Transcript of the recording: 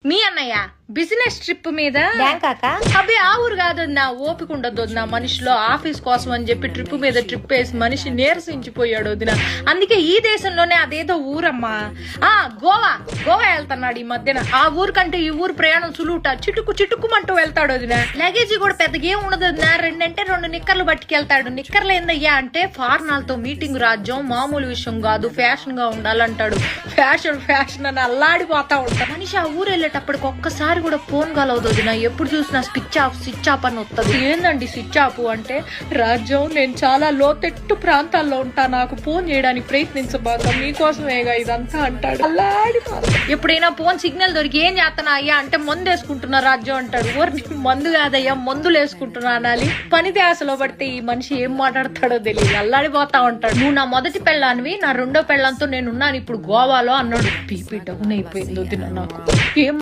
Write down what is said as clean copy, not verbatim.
మీ అన్నయ్య business trip మీద బ్యాంకాక అబ్బే ఆ ఊరు కాదు నా ఓపిక ఉండదు నా మనిషిలో ఆఫీస్ కోసం అని చెప్పి ట్రిప్ మీద ట్రిప్ వేసి మనిషి నీరసించిపోయాడు వదిన. అందుకే ఈ దేశంలోనే అదేదో ఊరమ్మా గోవా వెళ్తున్నాడు ఈ మధ్యన. ఆ ఊరు కంటే ఈ ఊరు ప్రయాణం సులువుట చిటుక్కుమంటూ వెళ్తాడు వదిన. లగేజీ కూడా పెద్దగా ఏం ఉండదు వదిన. రెండు నిక్కర్లు పట్టుకెళ్తాడు. నిక్కర్లు ఏందయ్యా అంటే ఫారినర్లతో మీటింగ్ రాజ్యం మామూలు విషయం కాదు, ఫ్యాషన్ గా ఉండాలంటాడు. ఫ్యాషన్ అని అల్లాడిపోతా ఉంటాడు మనిషి. ఆ ఊరు వెళ్ళేటప్పటికి ఒక్కసారి కూడా ఫోన్ కలవదు వదిన. ఎప్పుడు చూసినా స్విచ్ ఆఫ్ అని వస్తుంది. ఏందండి స్విచ్ ఆఫ్ అంటే? రాజ్యం నేను చాలా లోతెట్టు ప్రాంతాల్లో ఉంటా, నాకు ఫోన్ చేయడానికి ప్రయత్నించబాక, మీకోసమేగా ఇదంతా అంటాడు. ఎప్పుడైనా ఫోన్ సిగ్నల్ దొరికి ఏం చేస్తానా అయ్యా అంటే మందు వేసుకుంటున్నా రాజ్యం అంటాడు. మందు కాదయ్యా మందులు వేసుకుంటున్నా అనాలి. పని ధ్యాసలో పడితే ఈ మనిషి ఏం మాట్లాడతాడో తెలియదు, అల్లాడిపోతా ఉంటాడు. నువ్వు నా మొదటి పెళ్ళానివి, నా రెండో పెళ్ళంతో నేనున్నాను ఇప్పుడు గోవాలో అన్నాడు. బీపీ డౌన్ అయిపోయింది వదిన నాకు. ఏం